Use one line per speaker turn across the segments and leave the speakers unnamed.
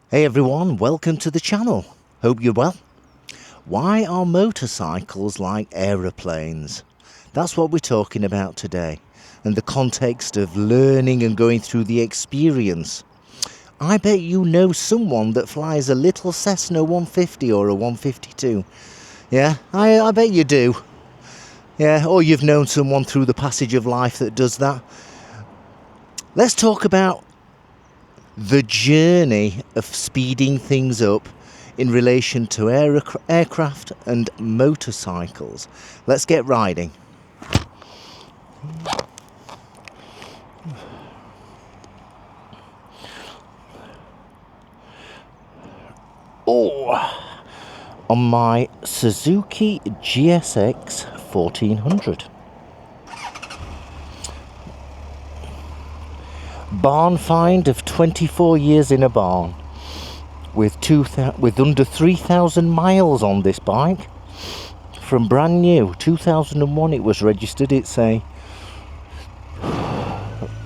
Hey everyone, welcome to the channel. Hope you're well. Why are motorcycles like aeroplanes? That's what we're talking about today, and the context of learning and going through the experience. I bet you know someone that flies a little Cessna 150 or a 152. Yeah, I bet you do. Yeah, or you've known someone through the passage of life that does that. Let's talk about the journey of speeding things up in relation to aircraft and motorcycles. Let's get riding. On my Suzuki GSX 1400. Barn find of 24 years in a barn, with under 3,000 miles on this bike, from brand new 2001. It was registered. It's a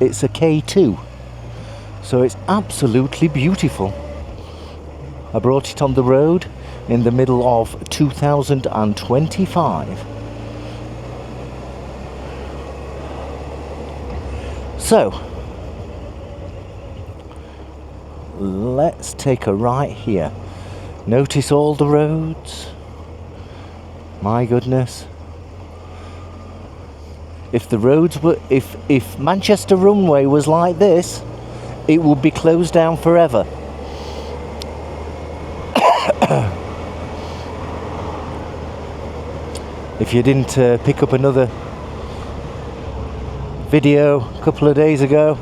K2, so it's absolutely beautiful. I brought it on the road in the middle of 2025. So let's take a right here. Notice all the roads. My goodness. If the roads were, if Manchester runway was like this, it would be closed down forever. If you didn't pick up another video a couple of days ago,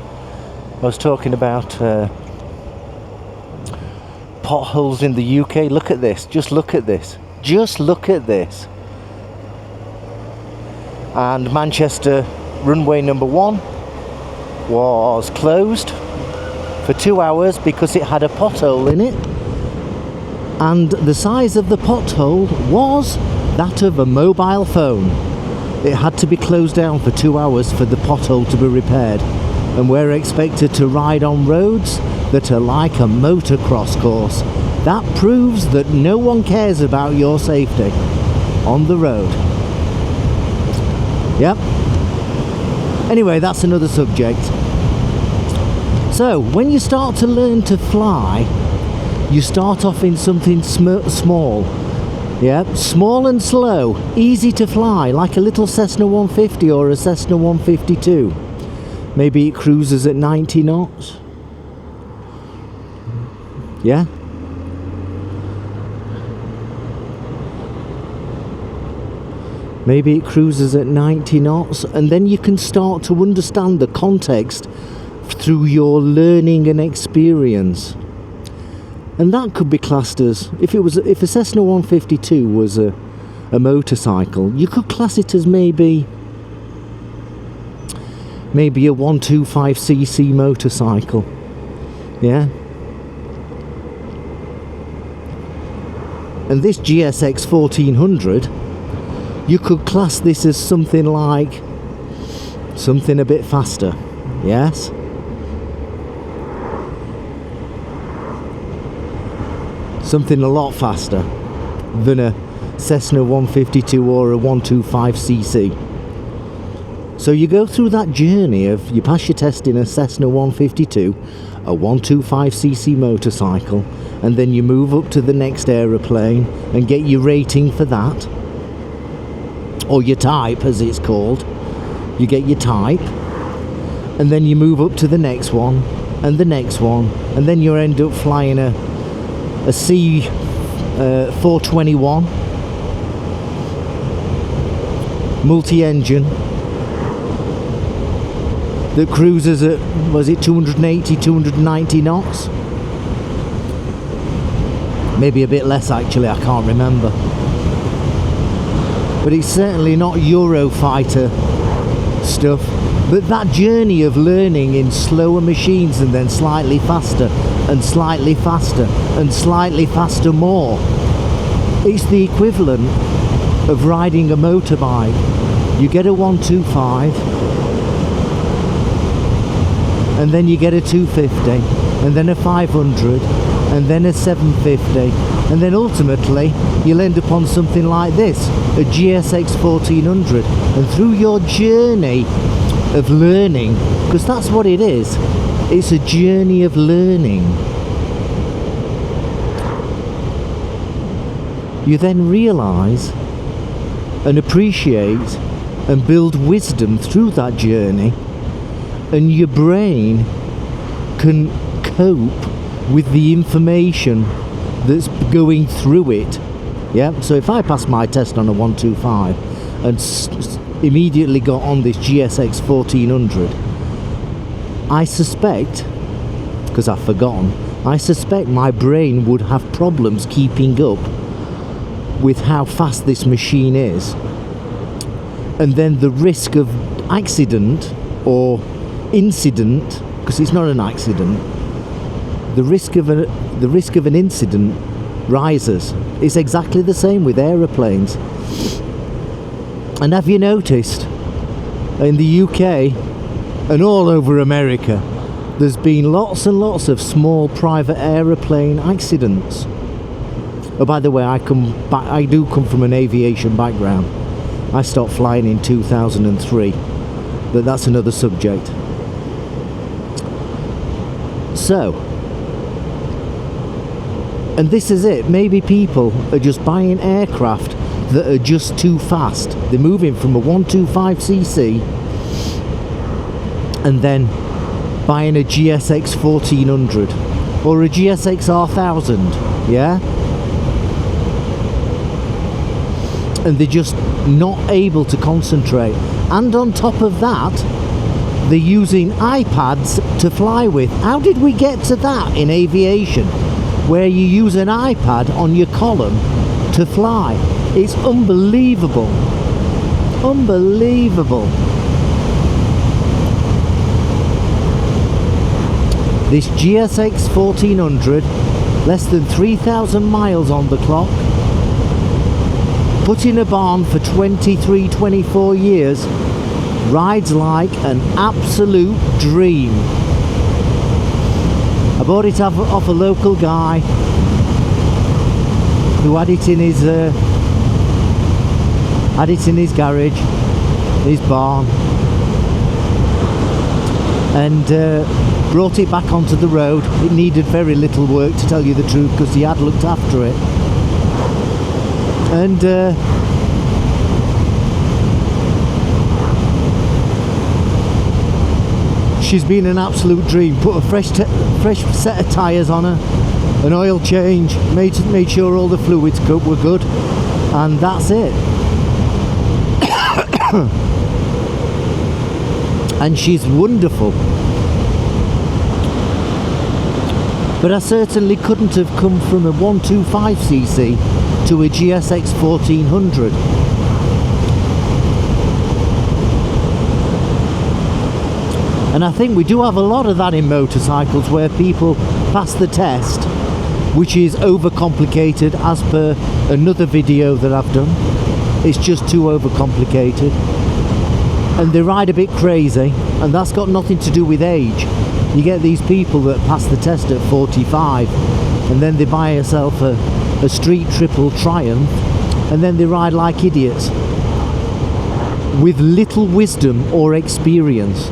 I was talking about potholes in the UK. Look at this. Just look at this. Just look at this. And Manchester runway number 1 was closed for 2 hours because it had a pothole in it. And the size of the pothole was that of a mobile phone. It had to be closed down for 2 hours for the pothole to be repaired. And we're expected to ride on roads that are like a motocross course. That proves that no one cares about your safety on the road. Yep. Anyway, that's another subject. So, when you start to learn to fly, you start off in something small. Yeah, small and slow, easy to fly, like a little Cessna 150 or a Cessna 152. Maybe it cruises at 90 knots. Yeah? Maybe it cruises at 90 knots, and then you can start to understand the context through your learning and experience. And that could be classed as, if a Cessna 152 was a motorcycle, you could class it as maybe a 125cc motorcycle. Yeah? And this GSX 1400, you could class this as something a bit faster. Yes? Something a lot faster than a Cessna 152 or a 125cc. So you go through that journey of, you pass your test in a Cessna 152, a 125cc motorcycle, and then you move up to the next aeroplane and get your rating for that, or your type as it's called. You get your type, and then you move up to the next one, and the next one, and then you end up flying a C421 multi-engine that cruises at, was it 280, 290 knots? Maybe a bit less actually, I can't remember. But it's certainly not Eurofighter stuff. But that journey of learning in slower machines and then slightly faster and slightly faster and slightly faster more, it's the equivalent of riding a motorbike. You get a 125 and then you get a 250 and then a 500 and then a 750, and then ultimately you'll end up on something like this, a GSX 1400. And through your journey of learning, because that's what it is, it's a journey of learning, you then realise and appreciate and build wisdom through that journey, and your brain can cope with the information that's going through it. Yeah, so if I passed my test on a 125 and immediately got on this GSX 1400, I suspect, because I've forgotten, I suspect my brain would have problems keeping up with how fast this machine is. And then the risk of accident or incident, because it's not an accident, the risk of an incident rises. It's exactly the same with aeroplanes. And have you noticed, in the UK and all over America, there's been lots and lots of small private aeroplane accidents. Oh, by the way, I do come from an aviation background. I stopped flying in 2003, but that's another subject. So, and this is it, maybe people are just buying aircraft that are just too fast. They're moving from a 125cc and then buying a GSX 1400 or a GSX R1000, yeah? And they're just not able to concentrate. And on top of that, they're using iPads to fly with. How did we get to that in aviation, where you use an iPad on your column to fly? It's unbelievable. Unbelievable. This GSX 1400, less than 3,000 miles on the clock, put in a barn for 23, 24 years, rides like an absolute dream. I bought it off a local guy who had it in his garage, his barn, and brought it back onto the road. It needed very little work, to tell you the truth, because he had looked after it. And she's been an absolute dream. Put a fresh set of tyres on her, an oil change, made sure all the fluids were good, and that's it. And she's wonderful. But I certainly couldn't have come from a 125cc to a GSX 1400. And I think we do have a lot of that in motorcycles, where people pass the test, which is overcomplicated, as per another video that I've done. It's just too overcomplicated. And they ride a bit crazy, and that's got nothing to do with age. You get these people that pass the test at 45, and then they buy themselves a street triple Triumph, and then they ride like idiots with little wisdom or experience.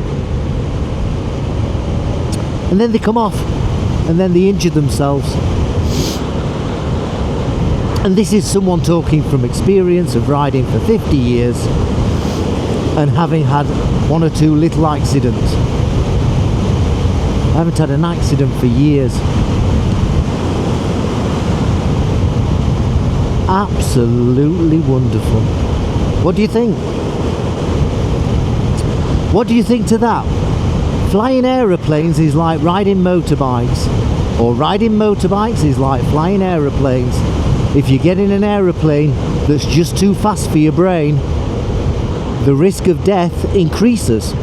And then they come off, and then they injure themselves. And this is someone talking from experience of riding for 50 years and having had one or two little accidents. I haven't had an accident for years. Absolutely wonderful. What do you think? What do you think to that? Flying aeroplanes is like riding motorbikes, or riding motorbikes is like flying aeroplanes. If you get in an aeroplane that's just too fast for your brain, the risk of death increases.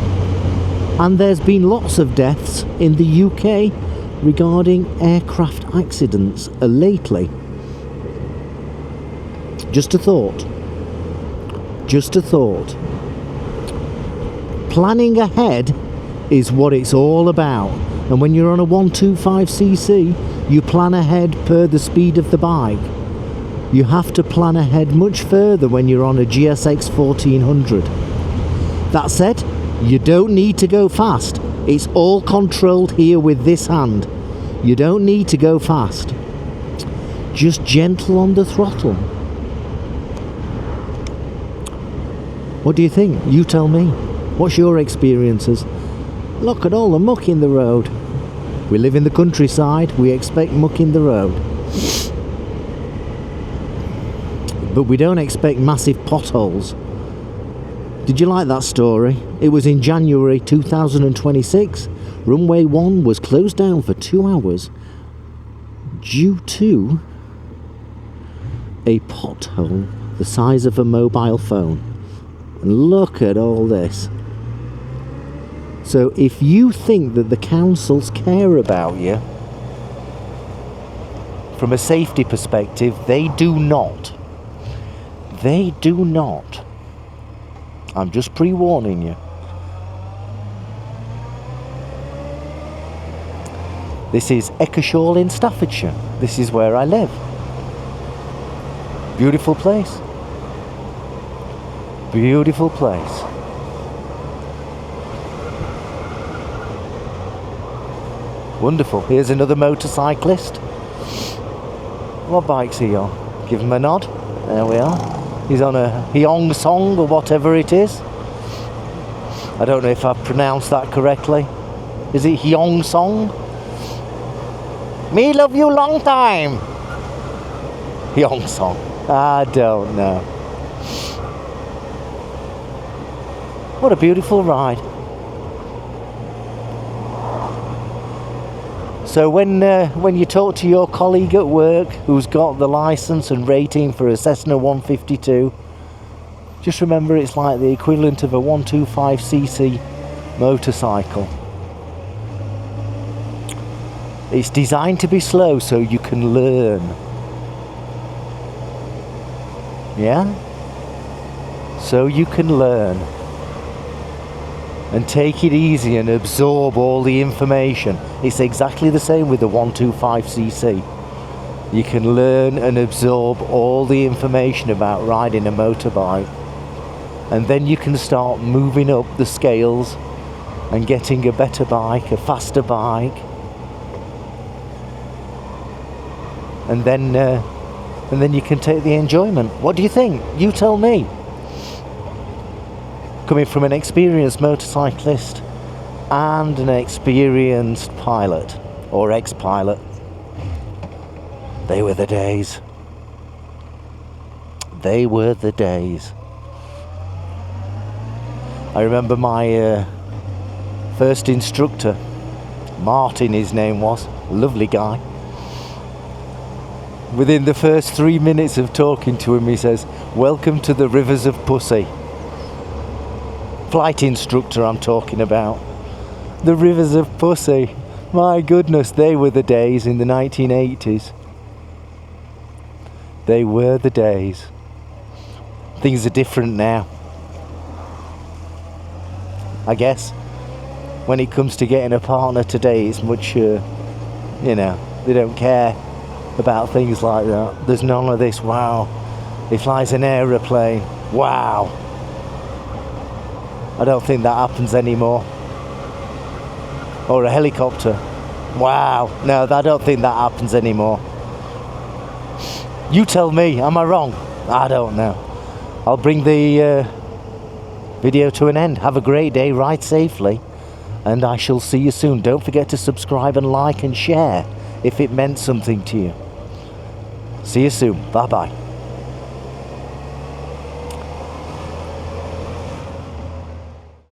And there's been lots of deaths in the UK regarding aircraft accidents lately. Just a thought. Just a thought. Planning ahead is what it's all about. And when you're on a 125cc You plan ahead per the speed of the bike. You have to plan ahead much further when you're on a GSX 1400. That said, you don't need to go fast. It's all controlled here with this hand. You don't need to go fast. Just gentle on the throttle. What do you think? You tell me. What's your experiences? Look at all the muck in the road. We live in the countryside, we expect muck in the road. But we don't expect massive potholes. Did you like that story? It was in January 2026. Runway 1 was closed down for 2 hours due to a pothole the size of a mobile phone. And look at all this. So if you think that the councils care about you, from a safety perspective, they do not. They do not. I'm just pre-warning you. This is Eckershaw in Staffordshire. This is where I live. Beautiful place. Beautiful place. Wonderful. Here's another motorcyclist. What bike's he on? Give him a nod. There we are. He's on a Hyong Song or whatever it is. I don't know if I've pronounced that correctly. Is it Hyong Song? Me love you long time. Hyong Song. I don't know. What a beautiful ride. So when you talk to your colleague at work who's got the license and rating for a Cessna 152, just remember it's like the equivalent of a 125cc motorcycle. It's designed to be slow so you can learn. Yeah? So you can learn. And take it easy and absorb all the information. It's exactly the same with the 125cc. You can learn and absorb all the information about riding a motorbike. And then you can start moving up the scales and getting a better bike, a faster bike. And then you can take the enjoyment. What do you think? You tell me. Coming from an experienced motorcyclist and an experienced pilot or ex-pilot, they were the days. They were the days. I remember my first instructor, Martin his name was, lovely guy. Within the first 3 minutes of talking to him, he says, "Welcome to the rivers of pussy." Flight instructor I'm talking about. The rivers of pussy. My goodness, they were the days in the 1980s. They were the days. Things are different now. I guess when it comes to getting a partner today, it's much, they don't care about things like that. There's none of this, wow, he flies an aeroplane, wow. I don't think that happens anymore. Or a helicopter. Wow. No, I don't think that happens anymore. You tell me, am I wrong? I don't know. I'll bring the video to an end. Have a great day, ride safely, and I shall see you soon. Don't forget to subscribe and like and share if it meant something to you. See you soon. Bye-bye.